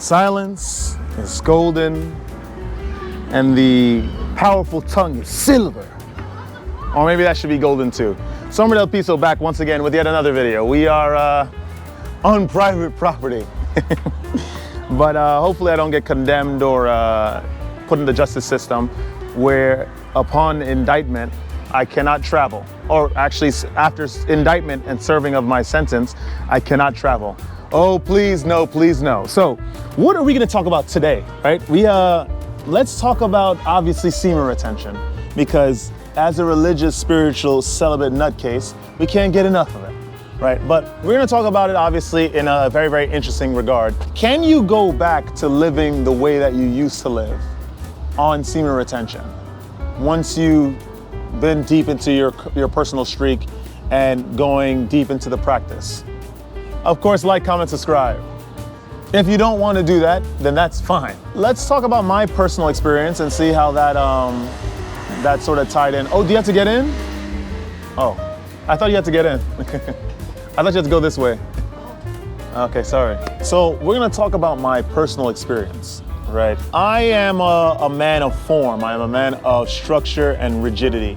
Silence is golden, and the powerful tongue is silver. Or maybe that should be golden too. Somer Del Piso back once again with yet another video. We are on private property. But hopefully I don't get condemned or put in the justice system where upon indictment, I cannot travel. Or actually after indictment and serving of my sentence, I cannot travel. Oh, please no, please no. So what are we gonna talk about today, right? Let's talk about obviously semen retention, because as a religious, spiritual, celibate nutcase, we can't get enough of it, right? But we're gonna talk about it obviously in a very, very interesting regard. Can you go back to living the way that you used to live on semen retention once you've been deep into your personal streak and going deep into the practice? Of course, like, comment, subscribe. If you don't want to do that, then that's fine. Let's talk about my personal experience and see how that sort of tied in. Oh, do you have to get in? Oh, I thought you had to get in. I thought you had to go this way. Okay, sorry. So we're gonna talk about my personal experience, right? I am a man of form. I am a man of structure and rigidity.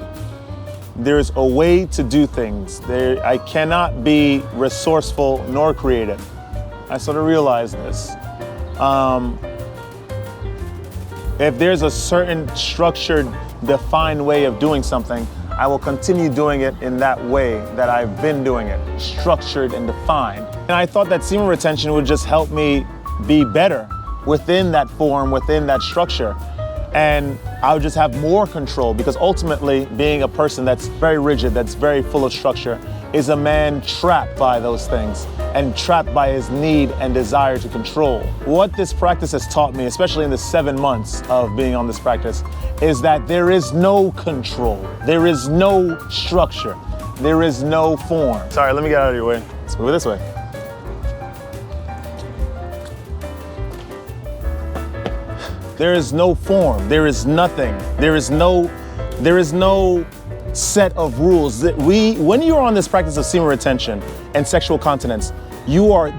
There's a way to do things. I cannot be resourceful nor creative. I sort of realized this. If there's a certain structured, defined way of doing something, I will continue doing it in that way that I've been doing it, structured and defined. And I thought that semen retention would just help me be better within that form, within that structure. And I would just have more control, because ultimately being a person that's very rigid, that's very full of structure, is a man trapped by those things and trapped by his need and desire to control. What this practice has taught me, especially in the 7 months of being on this practice, is that there is no control. There is no structure. There is no form. Sorry, let me get out of your way. Let's move it this way. There is no form, there is nothing, there is no set of rules. When you're on this practice of semen retention and sexual continence, you're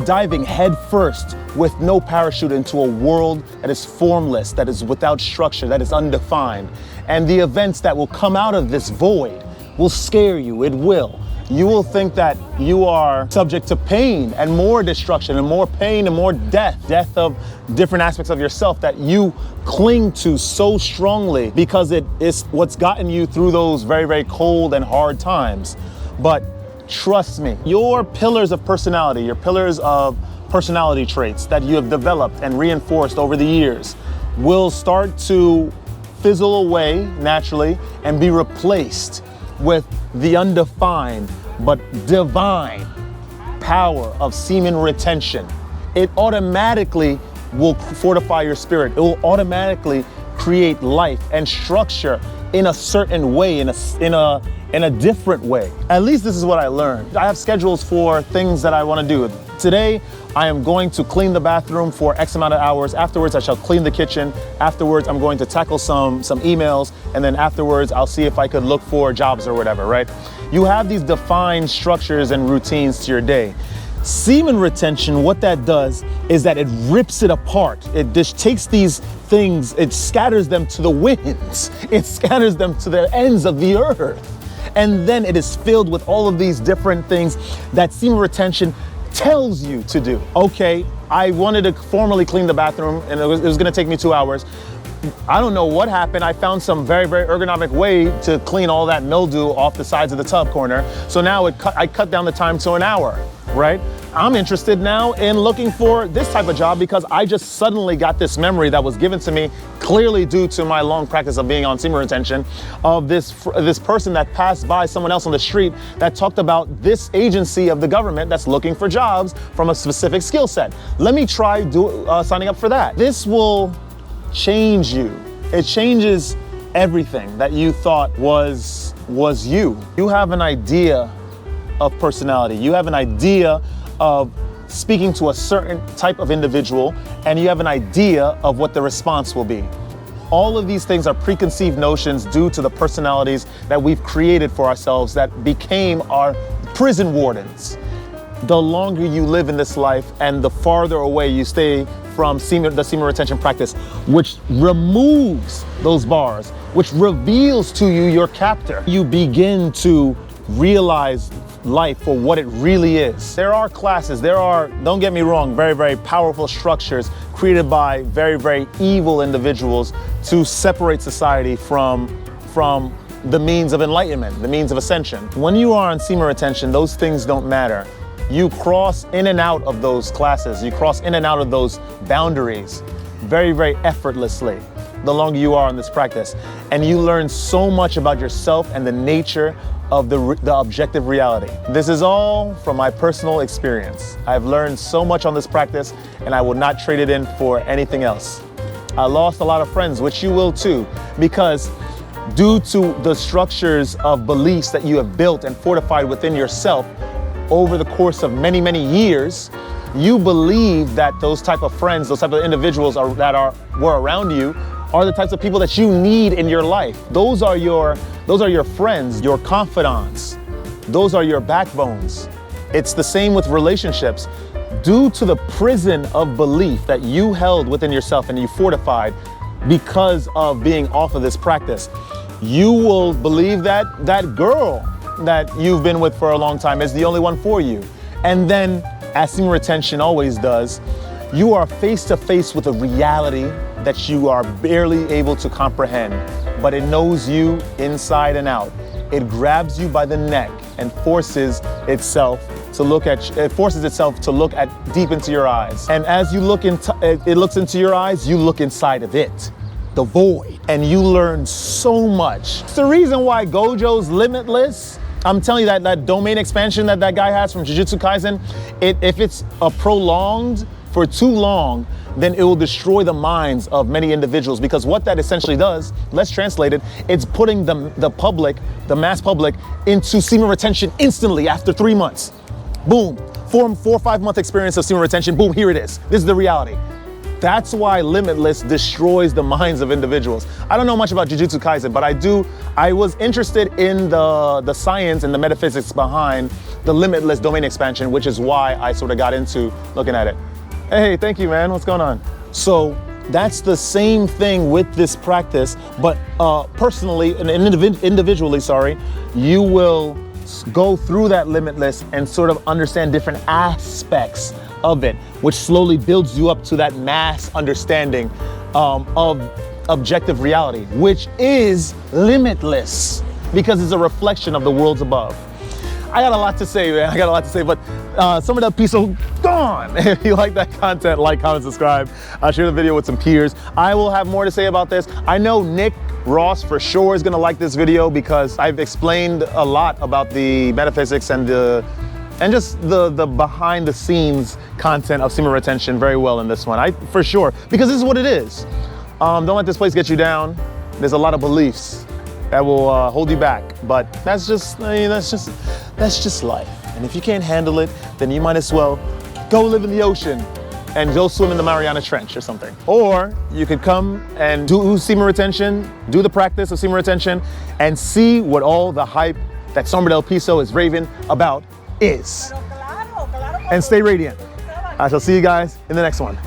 diving head first with no parachute into a world that is formless, that is without structure, that is undefined. And the events that will come out of this void will scare you, it will. You will think that you are subject to pain and more destruction and more pain and more death of different aspects of yourself that you cling to so strongly, because it is what's gotten you through those very, very cold and hard times. But trust me, your pillars of personality, your pillars of personality traits that you have developed and reinforced over the years will start to fizzle away naturally and be replaced with the undefined but divine power of semen retention. It automatically will fortify your spirit. It will automatically create life and structure in a certain way, in a different way. At least this is what I learned. I have schedules for things that I want to do. Today, I am going to clean the bathroom for X amount of hours. Afterwards, I shall clean the kitchen. Afterwards, I'm going to tackle some emails. And then afterwards, I'll see if I could look for jobs or whatever, right? You have these defined structures and routines to your day. Semen retention, what that does is that it rips it apart. It just takes these things, it scatters them to the winds. It scatters them to the ends of the earth. And then it is filled with all of these different things that semen retention tells you to do. Okay, I wanted to formally clean the bathroom and it was gonna take me 2 hours. I don't know what happened. I found some very, very ergonomic way to clean all that mildew off the sides of the tub corner. So now I cut down the time to an hour, right? I'm interested now in looking for this type of job because I just suddenly got this memory that was given to me clearly due to my long practice of being on semen retention of this person that passed by someone else on the street that talked about this agency of the government that's looking for jobs from a specific skill set. Let me try signing up for that. This will change you. It changes everything that you thought was you. You have an idea of personality. You have an idea of speaking to a certain type of individual, and you have an idea of what the response will be. All of these things are preconceived notions due to the personalities that we've created for ourselves that became our prison wardens. the longer you live in this life and the farther away you stay from the semen retention practice, which removes those bars, which reveals to you your captor. You begin to realize life for what it really is. There are classes, don't get me wrong, very, very powerful structures created by very, very evil individuals to separate society from the means of enlightenment, the means of ascension. When you are on semen retention, those things don't matter. You cross in and out of those classes, you cross in and out of those boundaries very, very effortlessly the longer you are in this practice. And you learn so much about yourself and the nature of the objective reality. This is all from my personal experience. I've learned so much on this practice and I will not trade it in for anything else. I lost a lot of friends, which you will too, because due to the structures of beliefs that you have built and fortified within yourself over the course of many, many years, you believe that those type of friends, those type of individuals were around you are the types of people that you need in your life. Those are your friends, your confidants. Those are your backbones. It's the same with relationships. Due to the prison of belief that you held within yourself and you fortified because of being off of this practice, you will believe that that girl that you've been with for a long time is the only one for you. And then, as semen retention always does, you are face to face with a reality that you are barely able to comprehend, but it knows you inside and out. It grabs you by the neck and forces itself to look at deep into your eyes. And as it looks into your eyes, you look inside of it, the void, and you learn so much. It's the reason why Gojo's limitless. I'm telling you that domain expansion that guy has from Jujutsu Kaisen, if it's prolonged for too long, then it will destroy the minds of many individuals, because what that essentially does, let's translate it, it's putting the mass public into semen retention instantly after 3 months. Boom, 4 or 5 month experience of semen retention, boom, here it is. This is the reality. That's why Limitless destroys the minds of individuals. I don't know much about Jujutsu Kaisen, but I was interested in the science and the metaphysics behind the Limitless domain expansion, which is why I sort of got into looking at it. Hey, thank you, man. What's going on? So that's the same thing with this practice, but personally and individually, you will go through that Limitless and sort of understand different aspects of it, which slowly builds you up to that mass understanding of objective reality, which is limitless because it's a reflection of the worlds above. I got a lot to say, man. I got a lot to say, but some of that piece of gone. If you like that content, like, comment, subscribe. Share the video with some peers. I will have more to say about this. I know Nick Ross for sure is gonna like this video because I've explained a lot about the metaphysics and just the behind the scenes content of semen retention very well in this one. For sure, because this is what it is. Don't let this place get you down. There's a lot of beliefs that will hold you back, but that's just life. And if you can't handle it, then you might as well go live in the ocean and go swim in the Mariana Trench or something. Or you could come and do semen retention, do the practice of semen retention, and see what all the hype that Sombra del Piso is raving about is. And stay radiant. I shall see you guys in the next one.